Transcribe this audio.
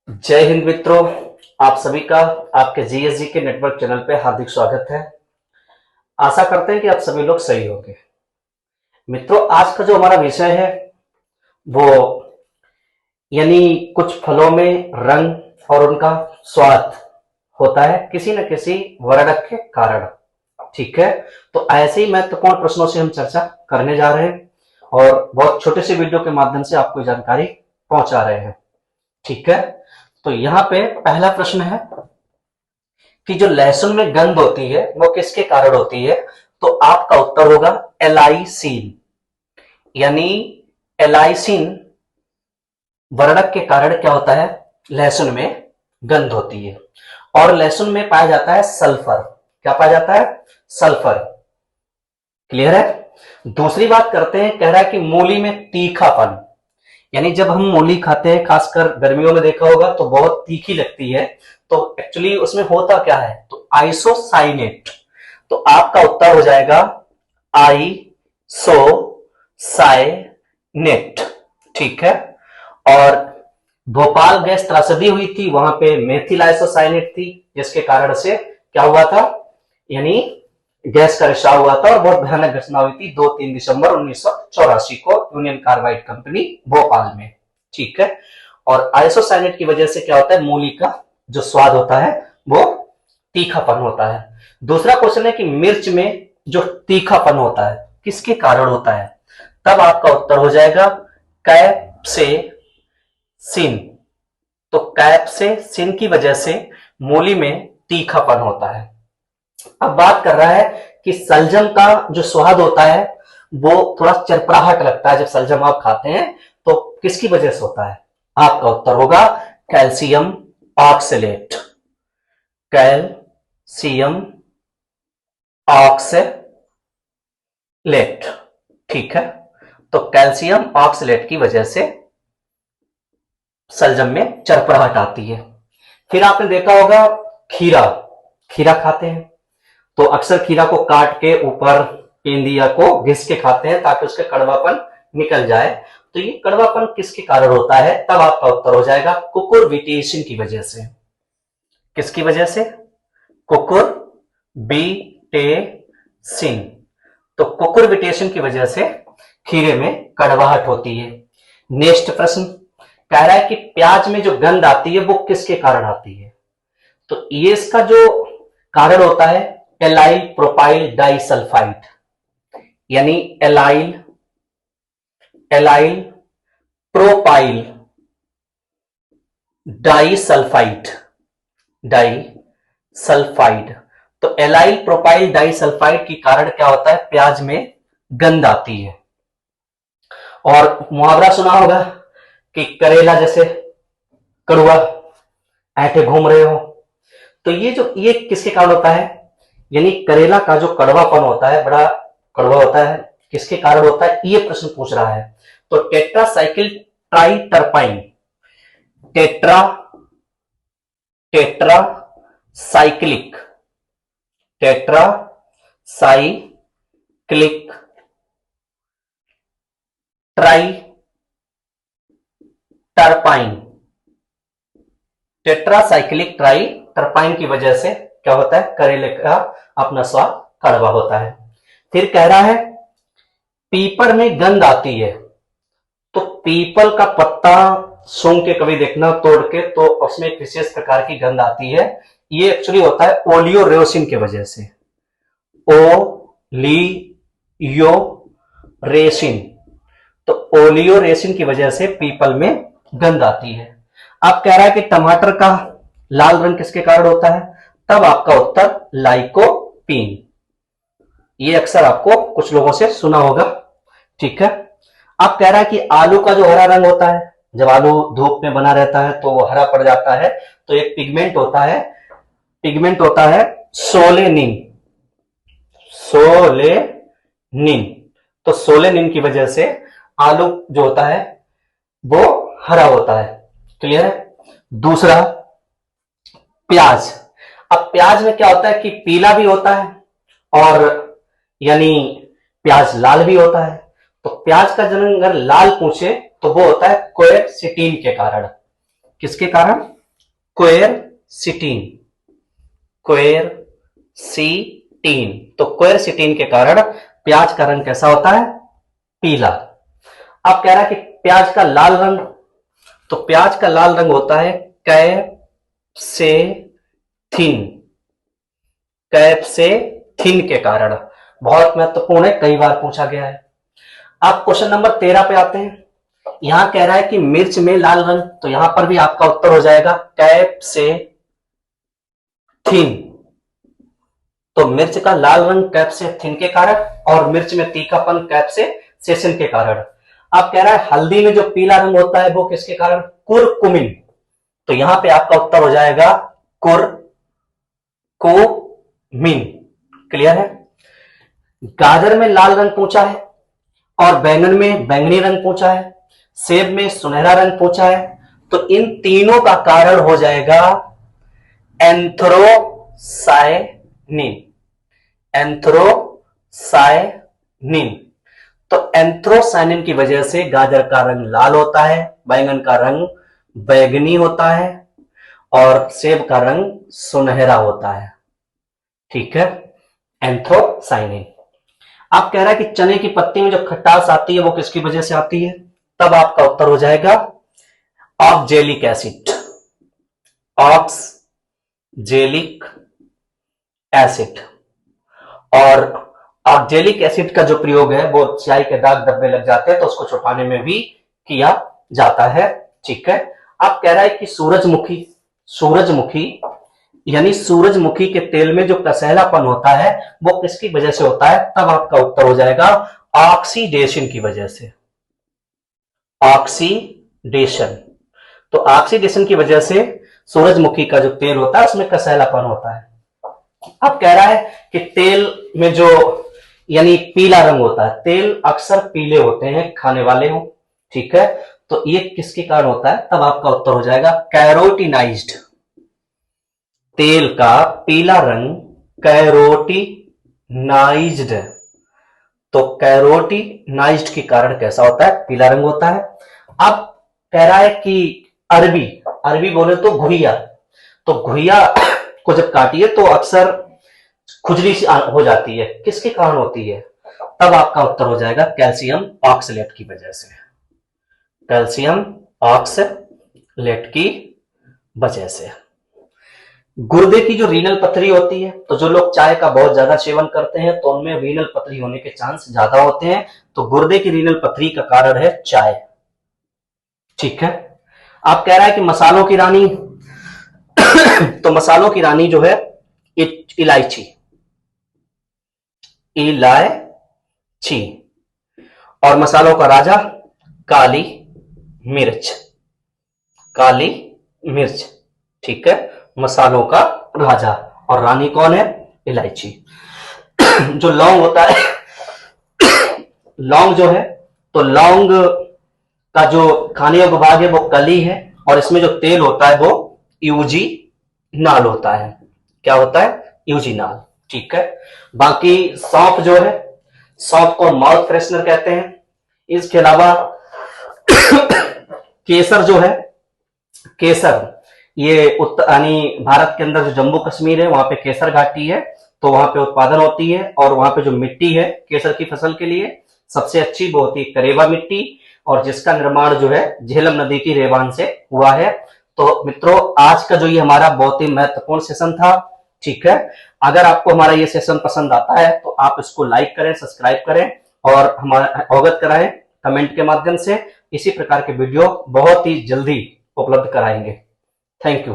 जय हिंद मित्रों। आप सभी का आपके जीएसजी के नेटवर्क चैनल पे हार्दिक स्वागत है। आशा करते हैं कि आप सभी लोग सही होंगे। मित्रों, आज का जो हमारा विषय है वो यानी कुछ फलों में रंग और उनका स्वाद होता है किसी न किसी वर्णक के कारण। ठीक है, तो ऐसे ही महत्वपूर्ण प्रश्नों से हम चर्चा करने जा रहे हैं और बहुत छोटे से वीडियो के माध्यम से आपको जानकारी पहुंचा रहे हैं। ठीक है, तो यहाँ पे पहला प्रश्न है कि जो लहसुन में गंध होती है वो किसके कारण होती है। तो आपका उत्तर होगा एलाइसिन। यानी एलाइसिन वर्णक के कारण क्या होता है, लहसुन में गंध होती है। और लहसुन में पाया जाता है सल्फर। क्या पाया जाता है? सल्फर। क्लियर है। दूसरी बात करते हैं, कह रहा है कि मूली में तीखापन। यानी जब हम मूली खाते हैं, खासकर गर्मियों में देखा होगा तो बहुत तीखी लगती है, तो एक्चुअली उसमें होता क्या है, तो आइसोसाइनेट। तो आपका उत्तर हो जाएगा आइसोसाइनेट। ठीक है। और भोपाल गैस त्रासदी हुई थी, वहां पे मेथिल आइसोसाइनेट थी, जिसके कारण से क्या हुआ था, यानी गैस का रिसाव हुआ था और बहुत भयानक घटना हुई थी 2-3 दिसंबर 1984 को यूनियन कार्बाइड कंपनी भोपाल में। ठीक है। और आइसोसाइनेट की वजह से क्या होता है, मूली का जो स्वाद होता है वो तीखापन होता है। दूसरा क्वेश्चन है कि मिर्च में जो तीखापन होता है किसके कारण होता है। तब आपका उत्तर हो जाएगा कैप्सेसिन। तो कैप्सेसिन की वजह से मूली में तीखापन होता है। अब बात कर रहा है कि सलजम का जो स्वाद होता है वो थोड़ा चरपराहट लगता है जब सलजम आप खाते हैं, तो किसकी वजह से होता है। आपका उत्तर होगा कैल्शियम ऑक्सलेट। Calcium oxalate. ठीक है, तो कैल्शियम ऑक्सलेट की वजह से सलजम में चरपराहट आती है। फिर आपने देखा होगा खीरा। खीरा खाते हैं तो अक्सर खीरा को काट के ऊपर पेंदिया को घिस के खाते हैं ताकि उसका कड़वापन निकल जाए। तो ये कड़वापन किसके कारण होता है, तब आपका उत्तर हो जाएगा कुकुरबिटेशन की वजह से। किसकी वजह से? कुकुरबिटेशन। तो कुकुरबिटेशन की वजह से खीरे में कड़वाहट होती है। नेक्स्ट प्रश्न कह रहा है कि प्याज में जो गंध आती है वो किसके कारण आती है। तो ये इसका जो कारण होता है एलाइल प्रोपाइल डाइसल्फाइड। यानी allyl allyl propyl disulphide. Disulphide. तो एलाइल प्रोपाइल डाइसल्फाइड के कारण क्या होता है, प्याज में गंध आती है। और मुहावरा सुना होगा कि करेला जैसे कड़वा ऐठे घूम रहे हो। तो ये किसके कारण होता है, यानी करेला का जो कड़वापन होता है, बड़ा कड़वा होता है, किसके कारण होता है, ये प्रश्न पूछ रहा है। तो टेट्रासाइक्लिल ट्राइटरपाइन। टेट्रा टेट्रासाइक्लिक टेट्रासाइक्लिक ट्राइटरपाइन। टेट्रासाइक्लिक ट्राइटरपाइन की वजह से क्या होता है, करेले का अपना स्वाद कड़वा होता है। फिर कह रहा है पीपल में गंध आती है। तो पीपल का पत्ता सूंघ के कभी देखना तोड़ के, तो उसमें एक विशेष प्रकार की गंध आती है। ये एक्चुअली होता है ओलियोरेसिन की वजह से। ओलियोरेसिन। तो ओलियोरेसिन की वजह से पीपल में गंध आती है। अब कह रहा है कि टमाटर का लाल रंग किसके कारण होता है, तब आपका उत्तर लाइकोपीन। ये अक्सर आपको कुछ लोगों से सुना होगा। ठीक है। अब कह रहा है कि आलू का जो हरा रंग होता है, जब आलू धूप में बना रहता है तो वो हरा पड़ जाता है, तो एक पिगमेंट होता है सोलेनिन। सोलेनिन। तो सोलेनिन की वजह से आलू जो होता है वो हरा होता है। क्लियर है। दूसरा प्याज। अब प्याज में क्या होता है कि पीला भी होता है और यानी प्याज लाल भी होता है। तो प्याज का जन्म अगर लाल पूछे तो वो होता है क्वेरसेटिन के कारण। किसके कारण? क्वेरसिटीन। क्वेरसिटीन। तो क्वेरसिटीन के कारण प्याज का रंग कैसा होता है? पीला। अब कह रहा है कि प्याज का लाल रंग, तो प्याज का लाल रंग होता है कैप्सेथिन। कैप्सेथिन के कारण। बहुत महत्वपूर्ण है, कई बार पूछा गया है। अब क्वेश्चन नंबर 13 पे आते हैं। यहां कह रहा है कि मिर्च में लाल रंग, तो यहां पर भी आपका उत्तर हो जाएगा कैप्सेथिन। तो मिर्च का लाल रंग कैप्सेथिन के कारण और मिर्च में तीखापन कैप्सेसिन के कारण। आप कह रहा है हल्दी में जो पीला रंग होता है वो किसके कारण? कुरकुमिन। तो यहां पे आपका उत्तर हो जाएगा कुरकुमिन। क्लियर है? गाजर में लाल रंग पूछा है और बैंगन में बैंगनी रंग पूछा है, सेब में सुनहरा रंग पूछा है, तो इन तीनों का कारण हो जाएगा एंथ्रोसायनिन। एंथ्रोसायनिन। तो एंथ्रोसायनिन की वजह से गाजर का रंग लाल होता है, बैंगन का रंग बैगनी होता है और सेब का रंग सुनहरा होता है। ठीक है, एंथ्रोसायनिन। आप कह रहा है कि चने की पत्ती में जो खटास आती है वो किसकी वजह से आती है? तब आपका उत्तर हो जाएगा ऑक्जेलिक एसिड। Oxalic acid. और ऑक्जेलिक एसिड का जो प्रयोग है वो स्याही के दाग धब्बे लग जाते हैं तो उसको छुपाने में भी किया जाता है। ठीक है। आप कह रहा है कि सूरजमुखी, सूरजमुखी यानी सूरजमुखी के तेल में जो कसैलापन होता है वो किसकी वजह से होता है? तब आपका उत्तर हो जाएगा ऑक्सीडेशन की वजह से। ऑक्सीडेशन। तो ऑक्सीडेशन की वजह से सूरजमुखी का जो तेल होता है उसमें कसैलापन होता है। अब कह रहा है कि तेल में जो यानी पीला रंग होता है, तेल अक्सर पीले होते हैं खाने वाले हो। ठीक है, तो ये किसके कारण होता है? तब आपका उत्तर हो जाएगा कैरोटिनाइज्ड। तेल का पीला रंग कैरोटिनाइज्ड। तो कैरोटिनाइज्ड के कारण कैसा होता है? पीला रंग होता है। अब कह रहा है कि अरबी, अरबी बोले तो घुइया, तो घुइया को जब काटिए तो अक्सर खुजली सी हो जाती है, किसके कारण होती है? तब आपका उत्तर हो जाएगा कैल्शियम ऑक्सलेट की वजह से। कैल्शियम ऑक्सलेट की वजह से। गुर्दे की जो रीनल पथरी होती है, तो जो लोग चाय का बहुत ज्यादा सेवन करते हैं तो उनमें रीनल पथरी होने के चांस ज्यादा होते हैं। तो गुर्दे की रीनल पथरी का कारण है चाय। ठीक है। आप कह रहा है कि मसालों की रानी, तो मसालों की रानी जो है इलायची। इलायची। और मसालों का राजा काली मिर्च। काली मिर्च। ठीक है, मसालों का राजा और रानी कौन है? इलायची। जो लौंग होता है, लौंग जो है, तो लौंग का जो खाने योग्य भाग है वो कली है और इसमें जो तेल होता है वो यूजीनाल होता है। क्या होता है? यूजीनाल। ठीक है। बाकी सौंफ जो है, सौंफ को माउथ फ्रेशनर कहते हैं। इसके अलावा केसर जो है, केसर ये यानी भारत के अंदर जो जम्मू कश्मीर है वहां पे केसर घाटी है, तो वहां पे उत्पादन होती है और वहां पे जो मिट्टी है केसर की फसल के लिए सबसे अच्छी वो होती है करेवा मिट्टी, और जिसका निर्माण जो है झेलम नदी की रेवान से हुआ है। तो मित्रों, आज का जो ये हमारा बहुत ही महत्वपूर्ण सेशन था। ठीक है, अगर आपको हमारा ये सेशन पसंद आता है तो आप इसको लाइक करें, सब्सक्राइब करें और हमारा अवगत कराएं कमेंट के माध्यम से। इसी प्रकार के वीडियो बहुत ही जल्दी उपलब्ध कराएंगे। Thank you.